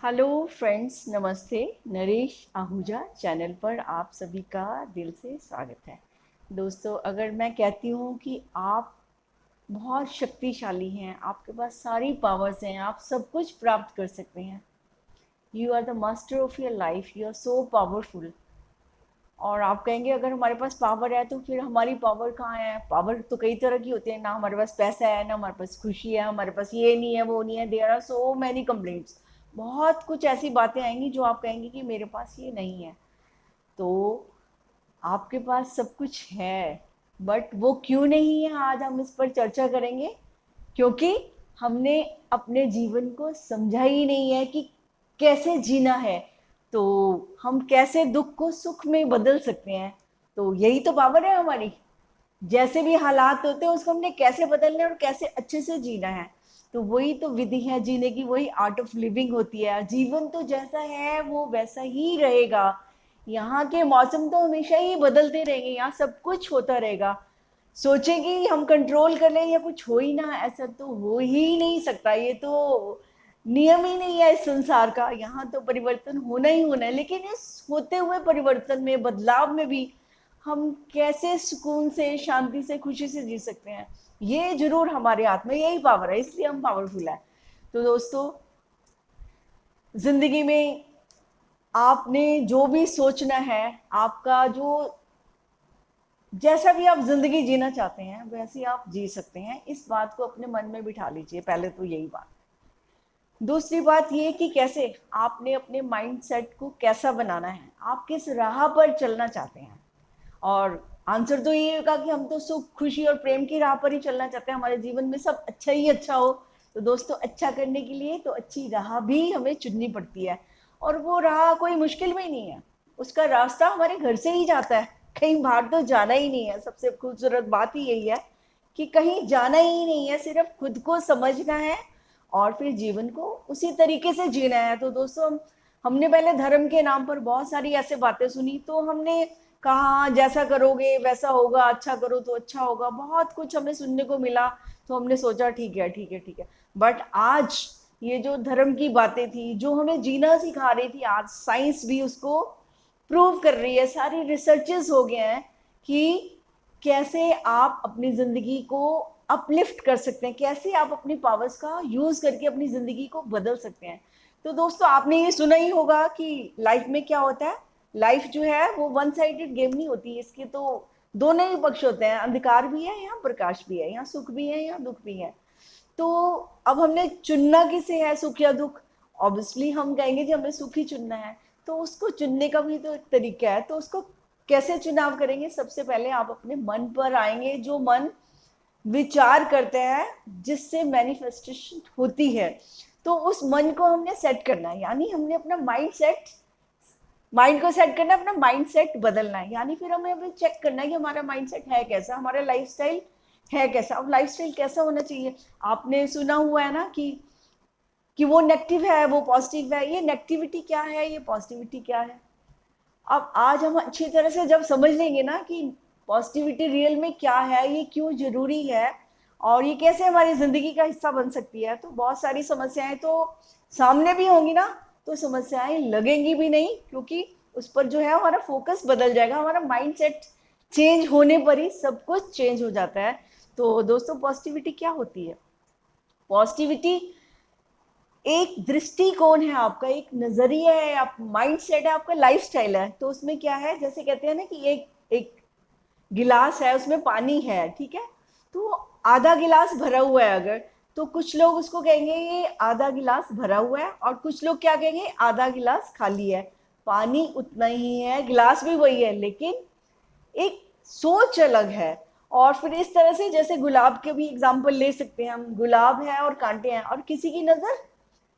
Hello friends, नमस्ते। Naresh Ahuja channel पर आप सभी का दिल से स्वागत है। दोस्तों, अगर मैं कहती हूँ कि आप बहुत शक्तिशाली हैं, आपके पास सारी पावर्स हैं, आप सब कुछ प्राप्त कर सकते हैं। You are the master of your life, you are so powerful. और आप कहेंगे अगर हमारे पास पावर है तो फिर हमारी पावर कहाँ है? पावर तो कई तरह की होती है ना। हमारे पास पैसा है ना, हमारे पास खुशी है, हमारे पास ये नहीं है वो नहीं है। There are so many complaints. बहुत कुछ ऐसी बातें आएंगी जो आप कहेंगे कि मेरे पास ये नहीं है। तो आपके पास सब कुछ है, बट वो क्यों नहीं है, आज हम इस पर चर्चा करेंगे। क्योंकि हमने अपने जीवन को समझा ही नहीं है कि कैसे जीना है। तो हम कैसे दुख को सुख में बदल सकते हैं। तो यही तो पावर है हमारी। जैसे भी हालात होते हैं उसको हमने कैसे बदलना है और कैसे अच्छे से जीना है। तो वही तो विधि है जीने की, वही आर्ट ऑफ लिविंग होती है। जीवन तो जैसा है वो वैसा ही रहेगा। यहाँ के मौसम तो हमेशा ही बदलते रहेंगे, यहाँ सब कुछ होता रहेगा। सोचे कि हम कंट्रोल कर लें या कुछ हो ही ना, ऐसा तो हो ही नहीं सकता। ये तो नियम ही नहीं है इस संसार का। यहाँ तो परिवर्तन होना ही होना है। लेकिन इस होते हुए परिवर्तन में, बदलाव में भी हम कैसे सुकून से, शांति से, खुशी से जी सकते हैं, ये जरूर हमारे हाथ में। यही पावर है, इसलिए हम पावरफुल है। तो दोस्तों, जिंदगी में आपने जो भी सोचना है, आपका जो जैसा भी आप जिंदगी जीना चाहते हैं वैसे ही आप जी सकते हैं। इस बात को अपने मन में बिठा लीजिए, पहले तो यही बात। दूसरी बात ये कि कैसे आपने अपने माइंड सेट को कैसा बनाना है, आप किस राह पर चलना चाहते हैं। और आंसर तो ये होगा कि हम तो सुख, खुशी और प्रेम की राह पर ही चलना चाहते हैं। हमारे जीवन में सब अच्छा ही अच्छा हो। तो दोस्तों, अच्छा करने के लिए तो अच्छी राह भी हमें चुननी पड़ती है। और वो राह कोई मुश्किल में ही नहीं है। उसका रास्ता हमारे घर से ही जाता है। कहीं बाहर तो जाना ही नहीं है। सबसे खूबसूरत बात ही यही है कि कहीं जाना ही नहीं है, सिर्फ खुद को समझना है और फिर जीवन को उसी तरीके से जीना है। तो दोस्तों, हमने पहले धर्म के नाम पर बहुत सारी ऐसे बातें सुनी, तो हमने कहा हाँ, जैसा करोगे वैसा होगा, अच्छा करो तो अच्छा होगा, बहुत कुछ हमें सुनने को मिला। तो हमने सोचा ठीक है ठीक है ठीक है। बट आज ये जो धर्म की बातें थी, जो हमें जीना सिखा रही थी, आज साइंस भी उसको प्रूव कर रही है। सारी रिसर्चेस हो गए हैं कि कैसे आप अपनी जिंदगी को अपलिफ्ट कर सकते हैं, कैसे आप अपनी पावर्स का यूज करके अपनी जिंदगी को बदल सकते हैं। तो दोस्तों, आपने ये सुना ही होगा कि लाइफ में क्या होता है। लाइफ जो है वो वन साइडेड गेम नहीं होती। इसके तो दोनों ही पक्ष होते हैं, अंधकार भी है, यहाँ प्रकाश भी है, यहाँ सुख भी है, यहाँ दुख भी है। तो अब हमने चुनना किसे है, सुख या दुख? ऑब्वियसली हम कहेंगे कि हमें सुख ही चुनना है। तो उसको चुनने का भी तो एक तरीका है। तो उसको कैसे चुनाव करेंगे? सबसे पहले आप अपने मन पर आएंगे। जो मन विचार करते हैं, जिससे मैनिफेस्टेशन होती है, तो उस मन को हमने सेट करना है। यानी हमने अपना माइंड को सेट करना है, अपना माइंड सेट बदलना है। यानी फिर हमें अभी चेक करना है कि हमारा माइंड सेट है कैसा, हमारा लाइफस्टाइल है कैसा। अब लाइफस्टाइल कैसा होना चाहिए? आपने सुना हुआ है ना कि वो नेगेटिव है, वो पॉजिटिव है। ये नेगेटिविटी क्या है, ये पॉजिटिविटी क्या है? अब आज हम अच्छी तरह से जब समझ लेंगे ना कि पॉजिटिविटी रियल में क्या है, ये क्यों जरूरी है और ये कैसे हमारी जिंदगी का हिस्सा बन सकती है, तो बहुत सारी समस्याएं तो सामने भी होंगी ना। तो समस्याएं लगेंगी भी नहीं, क्योंकि उस पर जो है हमारा फोकस बदल जाएगा। हमारा माइंड सेट चेंज होने पर ही सब कुछ चेंज हो जाता है। तो दोस्तों, पॉजिटिविटी क्या होती है? पॉजिटिविटी एक दृष्टिकोण है आपका, एक नजरिया है, आप माइंड सेट है, आपका लाइफस्टाइल है। तो उसमें क्या है, जैसे कहते हैं ना कि एक एक गिलास है, उसमें पानी है, ठीक है। तो आधा गिलास भरा हुआ है अगर, तो कुछ लोग उसको कहेंगे ये आधा गिलास भरा हुआ है, और कुछ लोग क्या कहेंगे, आधा गिलास खाली है। पानी उतना ही है, गिलास भी वही है, लेकिन एक सोच अलग है। और फिर इस तरह से जैसे गुलाब के भी एग्जाम्पल ले सकते हैं हम। गुलाब है और कांटे हैं, और किसी की नजर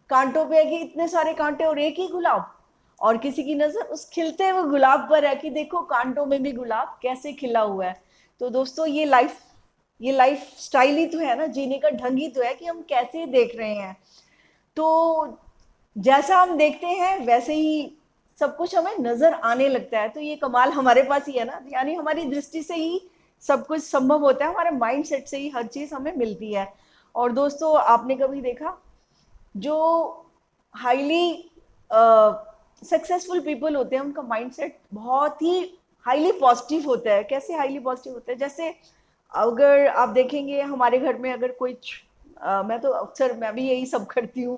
कांटों पे है कि इतने सारे कांटे और एक ही गुलाब, और किसी की नजर उस खिलते हुए गुलाब पर है कि देखो कांटों में भी गुलाब कैसे खिला हुआ है। तो दोस्तों, ये लाइफ स्टाइल ही तो है ना, जीने का ढंग ही तो है कि हम कैसे देख रहे हैं। तो जैसा हम देखते हैं वैसे ही सब कुछ हमें नजर आने लगता है। तो ये कमाल हमारे पास ही है ना। यानी हमारी दृष्टि से ही सब कुछ संभव होता है, हमारे माइंड सेट से ही हर चीज हमें मिलती है। और दोस्तों, आपने कभी देखा जो हाईली सक्सेसफुल पीपल होते हैं उनका माइंडसेट बहुत ही हाईली पॉजिटिव होता है। कैसे हाईली पॉजिटिव होता है? जैसे अगर आप देखेंगे हमारे घर में अगर कुछ मैं तो अक्सर मैं भी यही सब करती हूँ।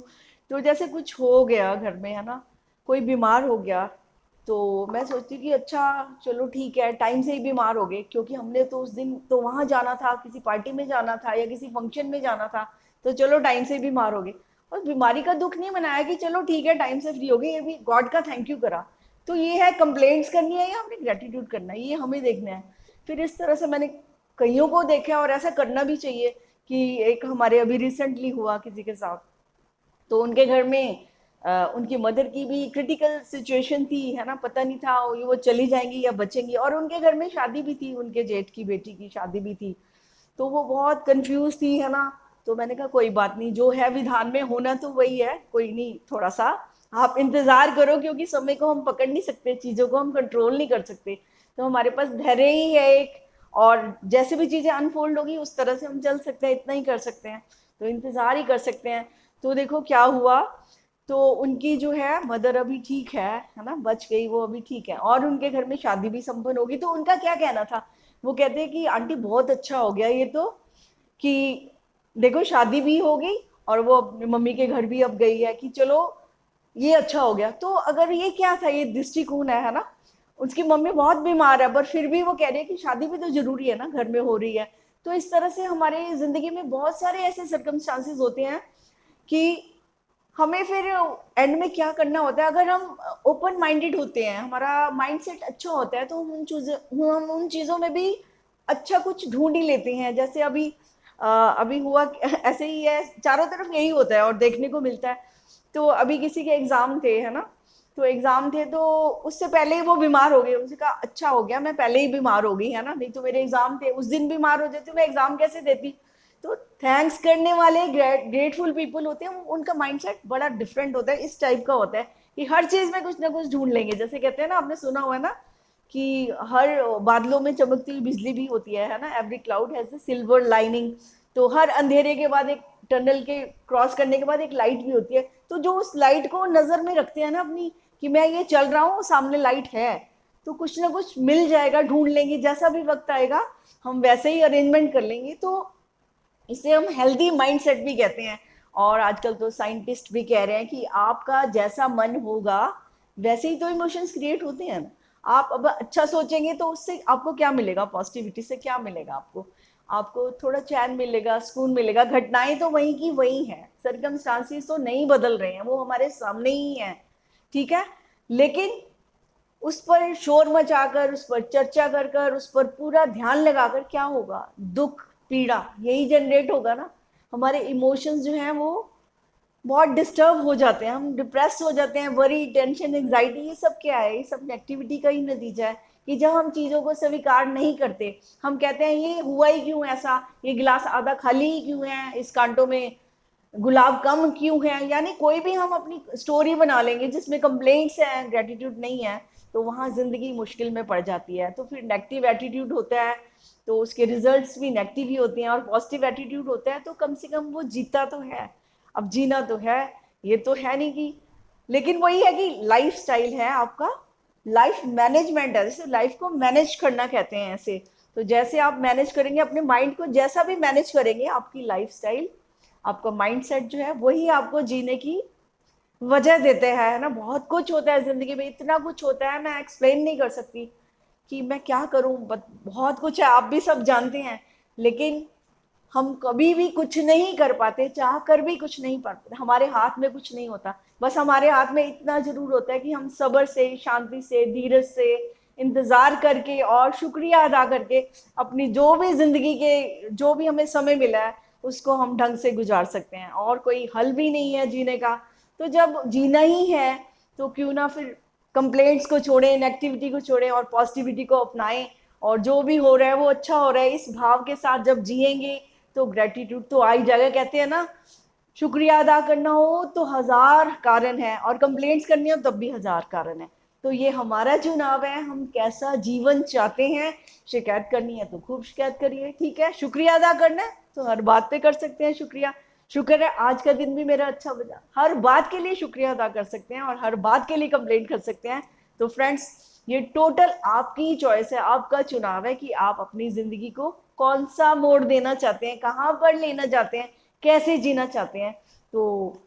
तो जैसे कुछ हो गया घर में, है ना, कोई बीमार हो गया, तो मैं सोचती हूँ कि अच्छा चलो ठीक है, टाइम से ही बीमार हो गए क्योंकि हमने तो उस दिन तो वहां जाना था, किसी पार्टी में जाना था या किसी फंक्शन में जाना था, तो चलो टाइम से ही बीमार हो गए। और बीमारी का दुख नहीं मनाया कि चलो ठीक है टाइम से फ्री हो गई, ये भी गॉड का थैंक यू करा। तो ये है कंप्लेंट्स करनी है या हमने ग्रेटिट्यूड करना है, ये हमें देखना है। फिर इस तरह से मैंने कईयों को देखा है और ऐसा करना भी चाहिए। कि एक हमारे अभी रिसेंटली हुआ किसी के साथ, तो उनके घर में उनकी मदर की भी क्रिटिकल सिचुएशन थी, है ना, पता नहीं था वो चली जाएंगी या बचेंगी, और उनके घर में शादी भी थी, उनके जेठ की बेटी की शादी भी थी। तो वो बहुत कंफ्यूज थी, है ना। तो मैंने कहा कोई बात नहीं, जो है विधान में होना तो वही है, कोई नहीं, थोड़ा सा आप इंतजार करो, क्योंकि समय को हम पकड़ नहीं सकते, चीजों को हम कंट्रोल नहीं कर सकते। तो हमारे पास धैर्य ही है एक, और जैसे भी चीजें अनफोल्ड होगी उस तरह से हम चल सकते हैं, इतना ही कर सकते हैं। तो इंतजार ही कर सकते हैं। तो देखो क्या हुआ। तो उनकी जो है मदर अभी ठीक है ना, बच गई वो, अभी ठीक है, और उनके घर में शादी भी संपन्न होगी। तो उनका क्या कहना था, वो कहते हैं कि आंटी बहुत अच्छा हो गया ये तो, कि देखो शादी भी हो गई और वो अपनी मम्मी के घर भी अब गई है, कि चलो ये अच्छा हो गया। तो अगर ये क्या था, ये दृष्टिकोण है ना। उसकी मम्मी बहुत बीमार है पर फिर भी वो कह रही है कि शादी भी तो जरूरी है ना, घर में हो रही है। तो इस तरह से हमारे जिंदगी में बहुत सारे ऐसे सर्कमस्टांसेस होते हैं कि हमें फिर एंड में क्या करना होता है। अगर हम ओपन माइंडेड होते हैं, हमारा माइंडसेट अच्छा होता है, तो हम उन चीज़ों में भी अच्छा कुछ ढूंढ ही लेते हैं। जैसे अभी हुआ ऐसे ही है, चारों तरफ यही होता है और देखने को मिलता है। तो अभी किसी के एग्जाम थे, है ना, तो एग्जाम थे, तो उससे पहले ही वो बीमार हो गए। उनसे कहा अच्छा हो गया मैं पहले ही बीमार हो गई, है ना, नहीं तो मेरे एग्जाम थे, उस दिन बीमार हो जाती मैं एग्जाम कैसे देती। तो थैंक्स करने वाले ग्रेटफुल पीपल होते हैं, उनका माइंडसेट बड़ा डिफरेंट होता है, इस टाइप का होता है कि हर चीज में कुछ ना कुछ ढूंढ लेंगे। जैसे कहते हैं ना, आपने सुना हुआ है ना, कि हर बादलों में चमकती हुई बिजली भी होती है ना, every cloud has a silver lining. तो हर अंधेरे के बाद एक टनल के क्रॉस करने के बाद एक लाइट भी होती है। तो जो उस लाइट को नजर में रखते हैं ना अपनी, कि मैं ये चल रहा हूँ सामने लाइट है, तो कुछ ना कुछ मिल जाएगा, ढूंढ लेंगे, जैसा भी वक्त आएगा हम वैसे ही अरेंजमेंट कर लेंगे। तो इसे हम हेल्दी माइंडसेट भी कहते हैं। और आजकल तो साइंटिस्ट भी कह रहे हैं कि आपका जैसा मन होगा वैसे ही तो इमोशंस क्रिएट होते हैं ना। आप अब अच्छा सोचेंगे तो उससे आपको क्या मिलेगा, पॉजिटिविटी से क्या मिलेगा आपको, आपको थोड़ा चैन मिलेगा, सुकून मिलेगा। घटनाएं तो वही की वही हैं, सरकमस्टांसिस तो नहीं बदल रहे हैं, वो हमारे सामने ही हैं, ठीक है। लेकिन उस पर शोर मचाकर, उस पर चर्चा कर कर, उस पर पूरा ध्यान लगाकर क्या होगा, दुख पीड़ा यही जनरेट होगा ना। हमारे इमोशंस जो हैं वो बहुत डिस्टर्ब हो जाते हैं, हम डिप्रेस हो जाते हैं, वरी टेंशन एंजाइटी, ये सब क्या है, ये सब नेगेटिविटी का ही नतीजा है। कि जब हम चीज़ों को स्वीकार नहीं करते, हम कहते हैं ये हुआ ही क्यों ऐसा, ये गिलास आधा खाली ही क्यों है, इस कांटों में गुलाब कम क्यों है, यानी कोई भी हम अपनी स्टोरी बना लेंगे जिसमें कंप्लेंट्स हैं, ग्रेटिट्यूड नहीं है, तो वहाँ जिंदगी मुश्किल में पड़ जाती है। तो फिर नेगेटिव एटीट्यूड होता है, तो उसके रिजल्ट्स भी नेगेटिव ही होते हैं। और पॉजिटिव एटीट्यूड होता है तो कम से कम वो जीता तो है, अब जीना तो है, ये तो है नहीं कि। लेकिन वही है कि लाइफ स्टाइल है आपका, लाइफ मैनेजमेंट है, जैसे लाइफ को मैनेज करना कहते हैं ऐसे। तो जैसे आप मैनेज करेंगे अपने माइंड को, जैसा भी मैनेज करेंगे, आपकी लाइफ स्टाइल, आपका माइंडसेट जो है वही आपको जीने की वजह देते हैं, है ना। बहुत कुछ होता है जिंदगी में, इतना कुछ होता है मैं एक्सप्लेन नहीं कर सकती कि मैं क्या करूं, बहुत कुछ है, आप भी सब जानते हैं। लेकिन हम कभी भी कुछ नहीं कर पाते, चाह कर भी कुछ नहीं पाते, हमारे हाथ में कुछ नहीं होता। बस हमारे हाथ में इतना जरूर होता है कि हम सब्र से, शांति से, धीरज से, इंतजार करके और शुक्रिया अदा करके अपनी जो भी जिंदगी के जो भी हमें समय मिला है उसको हम ढंग से गुजार सकते हैं। और कोई हल भी नहीं है जीने का। तो जब जीना ही है तो क्यों ना फिर कंप्लेंट्स को छोड़ें, नेगेटिविटी को छोड़ें और पॉजिटिविटी को अपनाएं। और जो भी हो रहा है वो अच्छा हो रहा है, इस भाव के साथ जब जिएंगे तो ग्रेटिट्यूड तो आ ही जाएगा। कहते हैं ना, शुक्रिया अदा करना हो तो हजार कारण है और कंप्लेंट्स करनी हो तब भी हजार कारण है। तो ये हमारा चुनाव है, हम कैसा जीवन चाहते हैं। शिकायत करनी है तो खूब शिकायत करिए, ठीक है। शुक्रिया अदा करना है तो हर बात पे कर सकते हैं शुक्रिया। शुक्र है आज का दिन भी मेरा अच्छा बजा। हर बात के लिए शुक्रिया अदा कर सकते हैं और हर बात के लिए कंप्लेंट कर सकते हैं। तो फ्रेंड्स, ये टोटल आपकी चॉइस है, आपका चुनाव है कि आप अपनी जिंदगी को कौन सा मोड़ देना चाहते हैं, कहाँ पर लेना चाहते हैं, कैसे जीना चाहते हैं। तो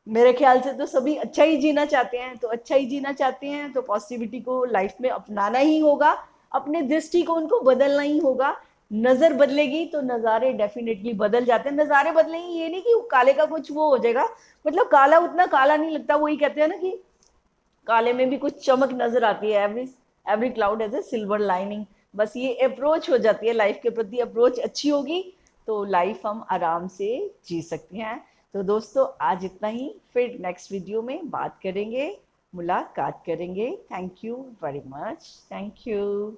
मेरे ख्याल से तो सभी अच्छा ही जीना चाहते हैं, तो अच्छा ही जीना चाहते हैं तो पॉजिटिविटी को लाइफ में अपनाना ही होगा, अपने दृष्टिकोण को बदलना ही होगा। नजर बदलेगी तो नज़ारे डेफिनेटली बदल जाते हैं। नज़ारे बदलेंगे ये नहीं कि काले का कुछ वो हो जाएगा, मतलब काला उतना काला नहीं लगता। वही कहते हैं ना कि काले में भी कुछ चमक नजर आती है। Every every cloud has a silver lining. बस ये अप्रोच हो जाती है, लाइफ के प्रति अप्रोच अच्छी होगी तो लाइफ हम आराम से जी सकते हैं। तो दोस्तों आज इतना ही, फिर नेक्स्ट वीडियो में बात करेंगे, मुलाकात करेंगे। Thank you very much. Thank you.